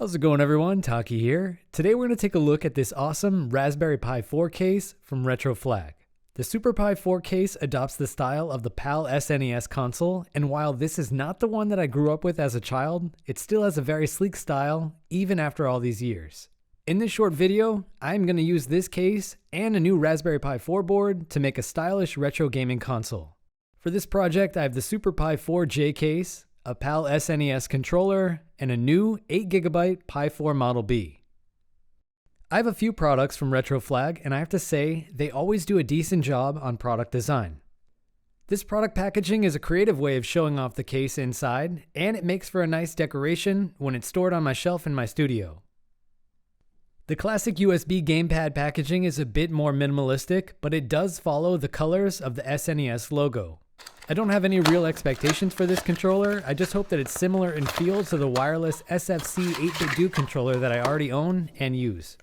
How's it going, everyone? Taki here. Today we're going to take a look at this awesome Raspberry Pi 4 case from RetroFlag. The SuperPi 4 case adopts the style of the PAL SNES console, and while this is not the one that I grew up with as a child, it still has a very sleek style, even after all these years. In this short video, I'm going to use this case and a new Raspberry Pi 4 board to make a stylish retro gaming console. For this project, I have the SuperPi 4J case, a PAL SNES controller, and a new 8GB Pi 4 Model B. I have a few products from RetroFlag, and I have to say, they always do a decent job on product design. This product packaging is a creative way of showing off the case inside, and it makes for a nice decoration when it's stored on my shelf in my studio. The classic USB gamepad packaging is a bit more minimalistic, but it does follow the colors of the SNES logo. I don't have any real expectations for this controller, I just hope that it's similar in feel to the wireless SFC 8-bit Duke controller that I already own and use.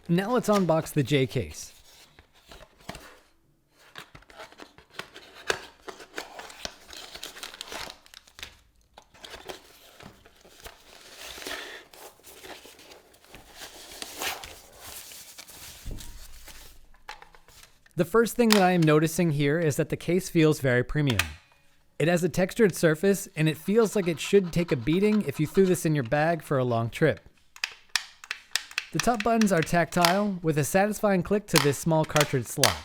Now let's unbox the J case. The first thing that I am noticing here is that the case feels very premium. It has a textured surface and it feels like it should take a beating if you threw this in your bag for a long trip. The top buttons are tactile with a satisfying click to this small cartridge slot.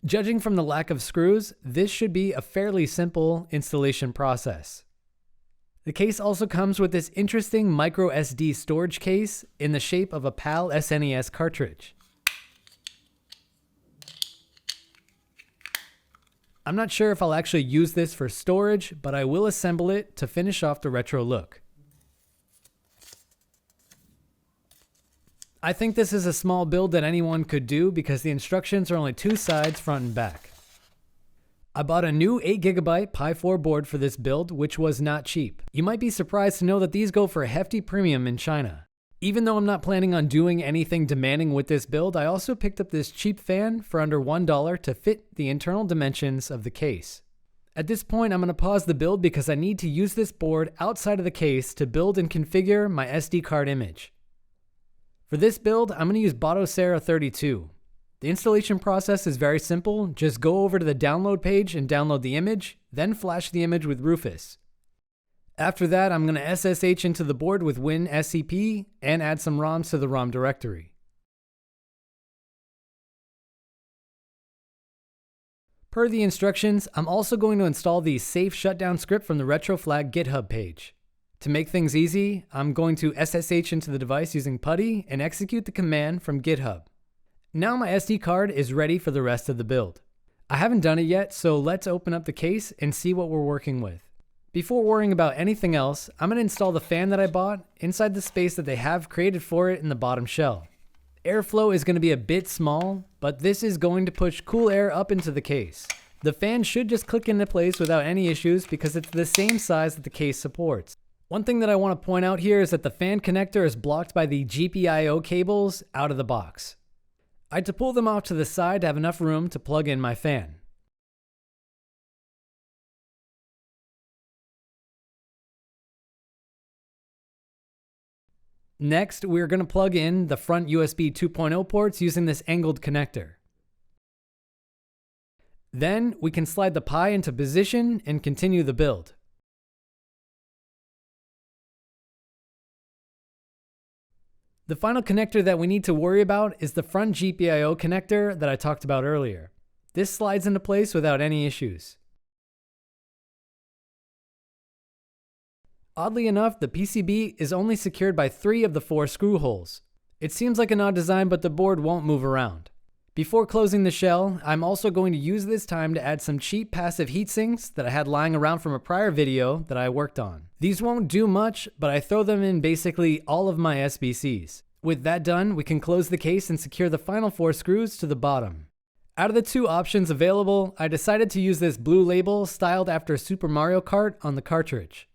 Judging from the lack of screws, this should be a fairly simple installation process. The case also comes with this interesting micro SD storage case in the shape of a PAL SNES cartridge. I'm not sure if I'll actually use this for storage, but I will assemble it to finish off the retro look. I think this is a small build that anyone could do because the instructions are only two sides, front and back. I bought a new 8GB Pi 4 board for this build, which was not cheap. You might be surprised to know that these go for a hefty premium in China. Even though I'm not planning on doing anything demanding with this build, I also picked up this cheap fan for under $1 to fit the internal dimensions of the case. At this point, I'm going to pause the build because I need to use this board outside of the case to build and configure my SD card image. For this build, I'm going to use Batocera 32. The installation process is very simple. Just go over to the download page and download the image, then flash the image with Rufus. After that, I'm going to SSH into the board with WinSCP and add some ROMs to the ROM directory. Per the instructions, I'm also going to install the safe shutdown script from the RetroFlag GitHub page. To make things easy, I'm going to SSH into the device using PuTTY and execute the command from GitHub. Now my SD card is ready for the rest of the build. I haven't done it yet, so let's open up the case and see what we're working with. Before worrying about anything else, I'm going to install the fan that I bought inside the space that they have created for it in the bottom shell. Airflow is going to be a bit small, but this is going to push cool air up into the case. The fan should just click into place without any issues because it's the same size that the case supports. One thing that I want to point out here is that the fan connector is blocked by the GPIO cables out of the box. I had to pull them off to the side to have enough room to plug in my fan. Next, we're going to plug in the front USB 2.0 ports using this angled connector. Then we can slide the Pi into position and continue the build. The final connector that we need to worry about is the front GPIO connector that I talked about earlier. This slides into place without any issues. Oddly enough, the PCB is only secured by 3 of the 4 screw holes. It seems like an odd design, but the board won't move around. Before closing the shell, I'm also going to use this time to add some cheap passive heatsinks that I had lying around from a prior video that I worked on. These won't do much, but I throw them in basically all of my SBCs. With that done, we can close the case and secure the final 4 screws to the bottom. Out of the 2 options available, I decided to use this blue label styled after Super Mario Kart on the cartridge.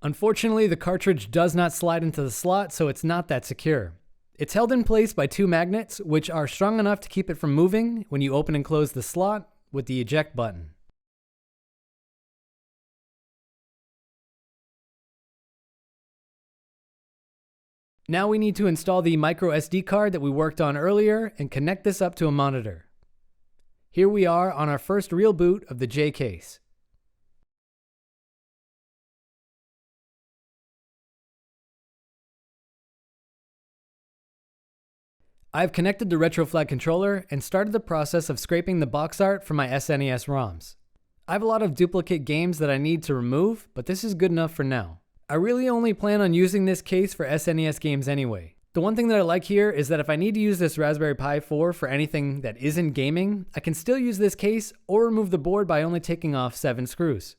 Unfortunately, the cartridge does not slide into the slot, so it's not that secure. It's held in place by two magnets, which are strong enough to keep it from moving when you open and close the slot with the eject button. Now we need to install the micro SD card that we worked on earlier and connect this up to a monitor. Here we are on our first real boot of the J case. I've connected the RetroFlag controller and started the process of scraping the box art from my SNES ROMs. I have a lot of duplicate games that I need to remove, but this is good enough for now. I really only plan on using this case for SNES games anyway. The one thing that I like here is that if I need to use this Raspberry Pi 4 for anything that isn't gaming, I can still use this case or remove the board by only taking off 7 screws.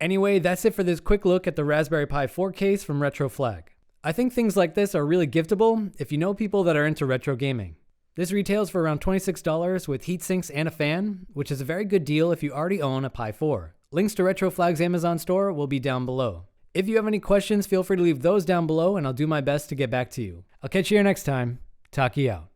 Anyway, that's it for this quick look at the Raspberry Pi 4 case from RetroFlag. I think things like this are really giftable if you know people that are into retro gaming. This retails for around $26 with heat sinks and a fan, which is a very good deal if you already own a Pi 4. Links to RetroFlag's Amazon store will be down below. If you have any questions, feel free to leave those down below and I'll do my best to get back to you. I'll catch you here next time. Taki out.